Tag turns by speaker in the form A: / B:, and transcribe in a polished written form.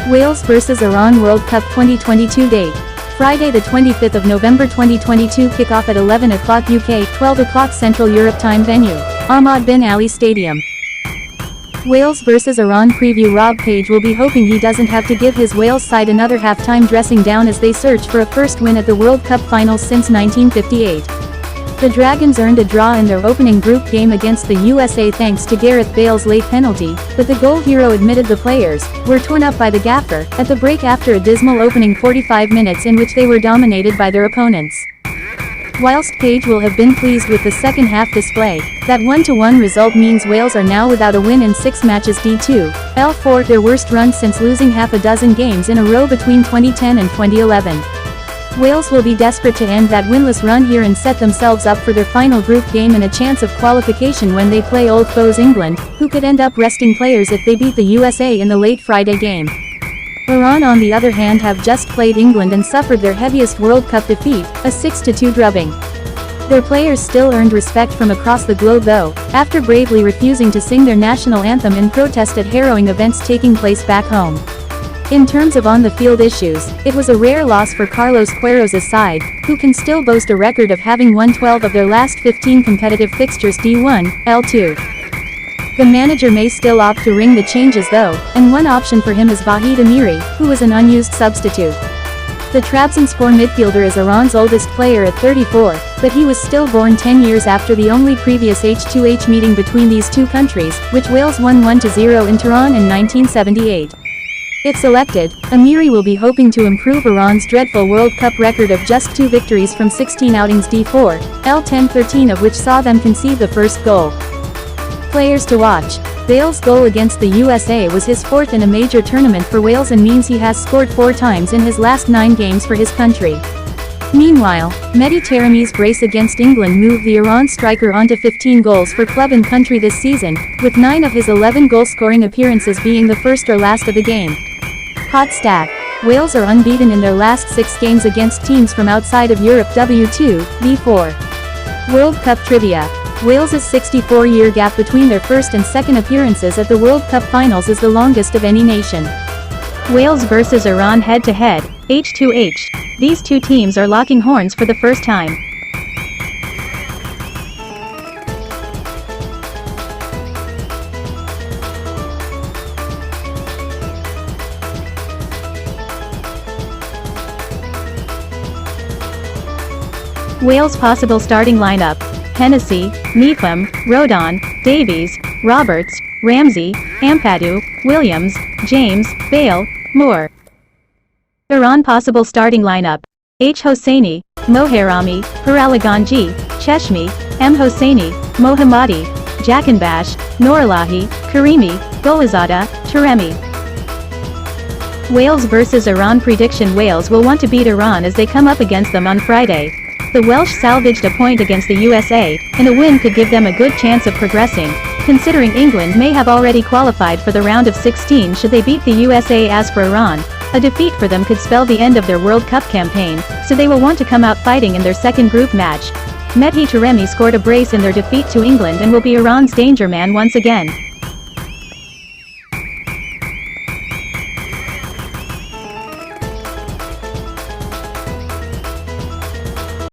A: Wales vs Iran World Cup 2022 date. Friday the 25th of November 2022, kickoff at 11 o'clock UK, 12 o'clock Central Europe time. Venue, Ahmad bin Ali Stadium. Wales vs Iran preview. Rob Page will be hoping he doesn't have to give his Wales side another half-time dressing down as they search for a first win at the World Cup finals since 1958. The Dragons earned a draw in their opening group game against the USA thanks to Gareth Bale's late penalty, but the goal hero admitted the players were torn up by the gaffer at the break after a dismal opening 45 minutes in which they were dominated by their opponents. Whilst Page will have been pleased with the second half display, that 1-1 result means Wales are now without a win in 6 matches. D2-L4, their worst run since losing half a dozen games in a row between 2010 and 2011. Wales will be desperate to end that winless run here and set themselves up for their final group game and a chance of qualification when they play old foes England, who could end up resting players if they beat the USA in the late Friday game. Iran on the other hand have just played England and suffered their heaviest World Cup defeat, a 6-2 drubbing. Their players still earned respect from across the globe though, after bravely refusing to sing their national anthem in protest at harrowing events taking place back home. In terms of on-the-field issues, it was a rare loss for Carlos Queiroz' side, who can still boast a record of having won 12 of their last 15 competitive fixtures. D1-L2. The manager may still opt to ring the changes though, and one option for him is Vahid Amiri, who is an unused substitute. The Trabzonspor midfielder is Iran's oldest player at 34, but he was still born 10 years after the only previous H2H meeting between these two countries, which Wales won 1-0 in Tehran in 1978. If selected, Amiri will be hoping to improve Iran's dreadful World Cup record of just 2 victories from 16 outings. D4-L10, 13 of which saw them concede the first goal. Players to watch. Bale's goal against the USA was his 4th in a major tournament for Wales and means he has scored 4 times in his last 9 games for his country. Meanwhile, Mehdi Taremi's brace against England moved the Iran striker onto 15 goals for club and country this season, with 9 of his 11 goal-scoring appearances being the first or last of the game. Hot stat. Wales are unbeaten in their last 6 games against teams from outside of Europe. W2-V4. World Cup trivia. Wales's 64-year gap between their first and second appearances at the World Cup finals is the longest of any nation. Wales vs Iran head-to-head, H2H. These two teams are locking horns for the first time. Wales possible starting lineup: Hennessy, Neetham, Rodon, Davies, Roberts, Ramsey, Ampadu, Williams, James, Bale, Moore. Iran possible starting lineup: H. Hosseini, Moharami, Paralaganji, Cheshmi, M. Hosseini, Mohammadi, Jakinbash, Nourallahi, Karimi, Golazada, Taremi. Wales vs Iran prediction: Wales will want to beat Iran as they come up against them on Friday. The Welsh salvaged a point against the USA, and a win could give them a good chance of progressing, considering England may have already qualified for the round of 16 should they beat the USA. As for Iran, a defeat for them could spell the end of their World Cup campaign, so they will want to come out fighting in their second group match. Mehdi Taremi scored a brace in their defeat to England and will be Iran's danger man once again.